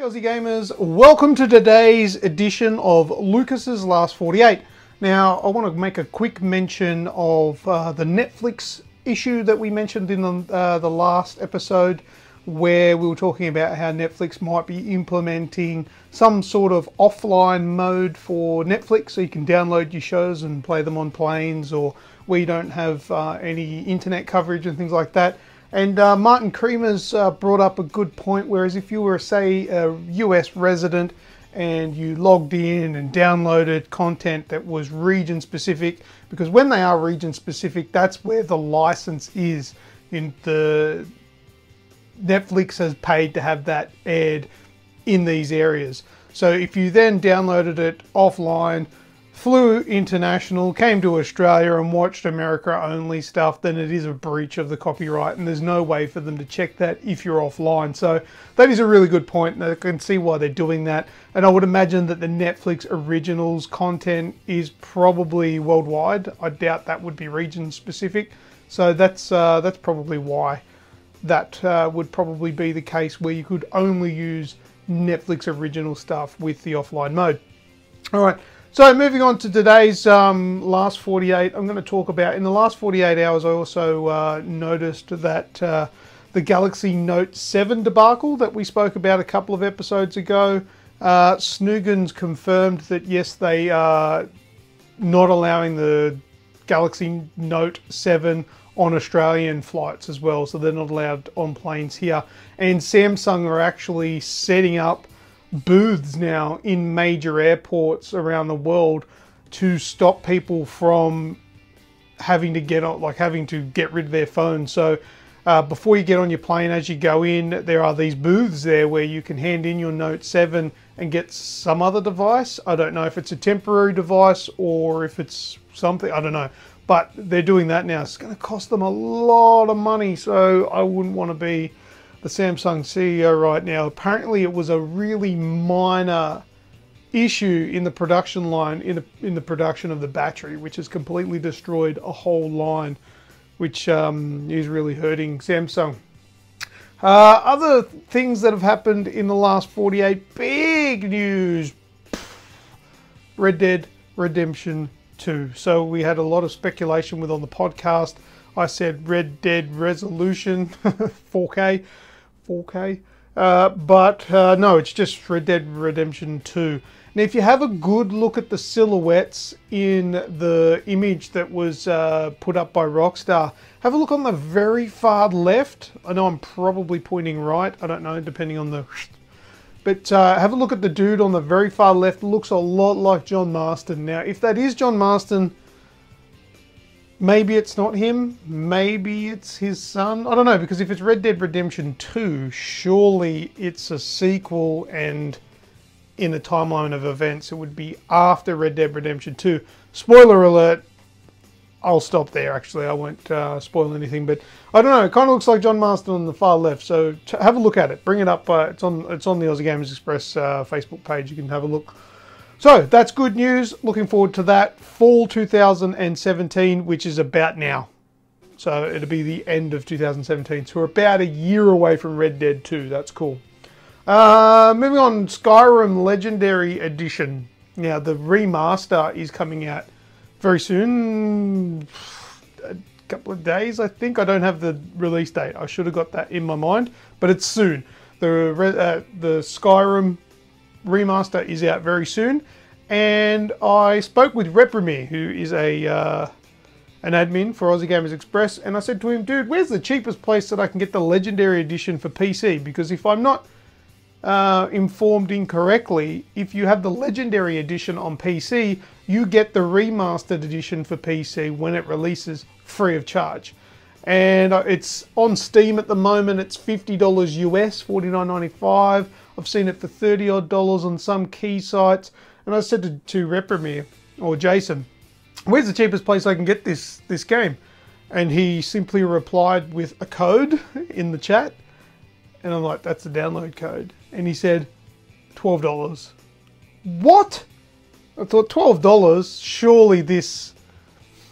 Hey Aussie gamers, welcome to today's edition of Lucas's Last 48. Now I want to make a quick mention of the Netflix issue that we mentioned in the last episode, where we were talking about how Netflix might be implementing some sort of offline mode for Netflix so you can download your shows and play them on planes or where you don't have any internet coverage and things like that. And Martin Creamer's brought up a good point, whereas if you were, say, a US resident and you logged in and downloaded content that was region specific, because when they are region specific, that's where the license is. In the Netflix has paid to have that aired in these areas. So if you then downloaded it offline, flew international, came to Australia and watched America only stuff, then it is a breach of the copyright and there's no way for them to check that if you're offline. So that is a really good point, and I can see why they're doing that. And I would imagine that the Netflix originals content is probably worldwide. I doubt that would be region specific. So that's probably why that would probably be the case, where you could only use Netflix original stuff with the offline mode. All right. So moving on to today's last 48, I'm going to talk about, in the last 48 hours, I also noticed that the Galaxy Note 7 debacle that we spoke about a couple of episodes ago, Snoogan's confirmed that yes, they are not allowing the Galaxy Note 7 on Australian flights as well, so they're not allowed on planes here. And Samsung are actually setting up booths now in major airports around the world to stop people from having to get rid of their phones. So before you get on your plane, as you go in, there are these booths there where you can hand in your Note 7 and get some other device. I don't know if it's a temporary device or if it's something, I don't know. But they're doing that now. It's going to cost them a lot of money, so I wouldn't want to be the Samsung CEO right now. Apparently it was a really minor issue in the production line, in the production of the battery, which has completely destroyed a whole line, which is really hurting Samsung. Other things that have happened in the last 48, big news. Red Dead Redemption 2. So we had a lot of speculation on the podcast. I said Red Dead Resolution 4K. No, it's just Red Dead Redemption 2. Now, if you have a good look at the silhouettes in the image that was put up by Rockstar, have a look on the very far left. I know I'm probably pointing right. I don't know, depending on the... But have a look at the dude on the very far left. Looks a lot like John Marston. Now, if that is John Marston, maybe it's not him, maybe it's his son. I don't know, because if it's Red Dead Redemption 2, surely it's a sequel, and in the timeline of events, it would be after Red Dead Redemption 2. Spoiler alert, I'll stop there actually, I won't spoil anything, but I don't know, it kind of looks like John Marston on the far left, so have a look at it, bring it up, it's on the Aussie Gamers Express Facebook page, you can have a look. So that's good news. Looking forward to that. Fall 2017, which is about now. So it'll be the end of 2017. So we're about a year away from Red Dead 2. That's cool. Moving on, Skyrim Legendary Edition. Now the remaster is coming out very soon. A couple of days, I think. I don't have the release date. I should have got that in my mind, but it's soon. The Skyrim remaster is out very soon, and I spoke with Reprimir, who is an admin for Aussie Gamers Express, and I said to him, dude, where's the cheapest place that I can get the Legendary Edition for PC? Because if I'm not informed incorrectly, if you have the Legendary Edition on PC, you get the Remastered Edition for PC when it releases free of charge. And it's on Steam at the moment. It's $50 US, $49.95. I've seen it for $30 odd on some key sites. And I said to Reprimir, or Jason, where's the cheapest place I can get this game? And he simply replied with a code in the chat. And I'm like, that's the download code. And he said, $12. What? I thought, $12? Surely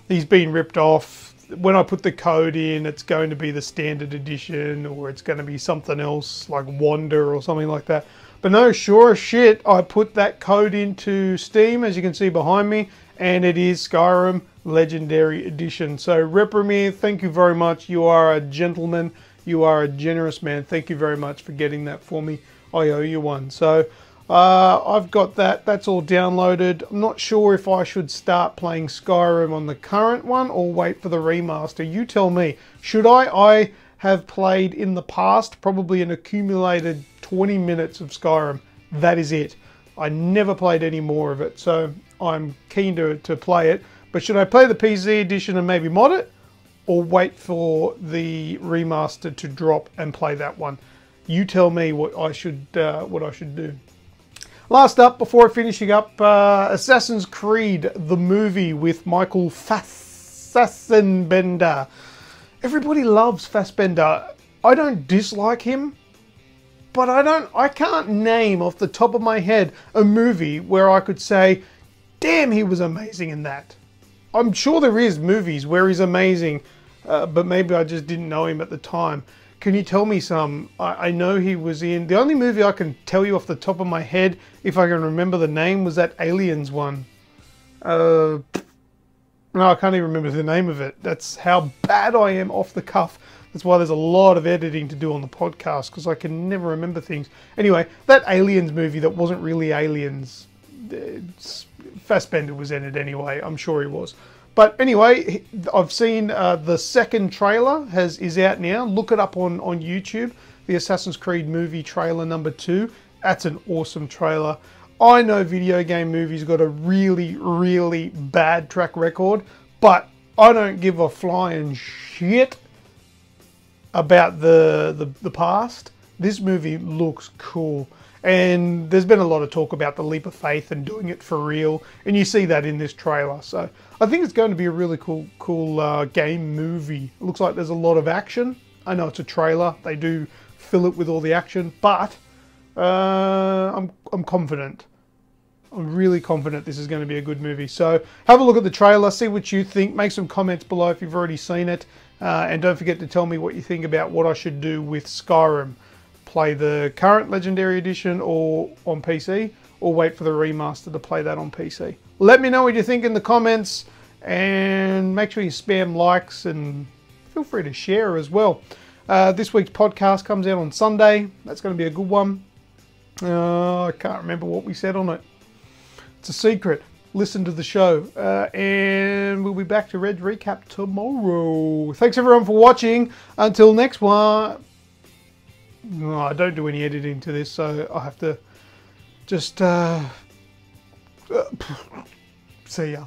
he's been ripped off. When I put the code in, it's going to be the standard edition, or it's going to be something else like Wander or something like that. But no, sure as shit, I put that code into Steam, as you can see behind me, and it is Skyrim Legendary Edition. So Reprimir, thank you very much. You are a gentleman. You are a generous man. Thank you very much for getting that for me. I owe you one. So I've got that. That's all downloaded. I'm not sure if I should start playing Skyrim on the current one or wait for the remaster. You tell me. Should I? I have played in the past probably an accumulated 20 minutes of Skyrim. That is it. I never played any more of it. So I'm keen to play it. But should I play the PC edition and maybe mod it? Or wait for the remaster to drop and play that one? You tell me what I should do. Last up, before finishing up, Assassin's Creed, the movie with Michael Fassbender. Everybody loves Fassbender. I don't dislike him, but I can't name off the top of my head a movie where I could say, damn, he was amazing in that. I'm sure there is movies where he's amazing, but maybe I just didn't know him at the time. Can you tell me some? I know he was in... The only movie I can tell you off the top of my head, if I can remember the name, was that Aliens one. No, I can't even remember the name of it. That's how bad I am off the cuff. That's why there's a lot of editing to do on the podcast, because I can never remember things. Anyway, that Aliens movie that wasn't really Aliens... Fassbender was in it anyway. I'm sure he was. But anyway, I've seen the second trailer is out now. Look it up on YouTube. The Assassin's Creed movie trailer number 2. That's an awesome trailer. I know video game movies got a really, really bad track record, but I don't give a flying shit about the past. This movie looks cool. And there's been a lot of talk about the leap of faith and doing it for real, and you see that in this trailer. So I think it's going to be a really cool game movie. It looks like there's a lot of action. I know it's a trailer; they do fill it with all the action, but I'm confident. I'm really confident this is going to be a good movie. So have a look at the trailer, see what you think. Make some comments below if you've already seen it, and don't forget to tell me what you think about what I should do with Skyrim. Play the current Legendary Edition or on PC, or wait for the remaster to play that on PC. Let me know what you think in the comments, and make sure you spam likes and feel free to share as well. This week's podcast comes out on Sunday. That's going to be a good one. I can't remember what we said on it. It's a secret. Listen to the show, and we'll be back to Red Recap tomorrow. Thanks everyone for watching. Until next one. No, I don't do any editing to this, so I have to just see ya.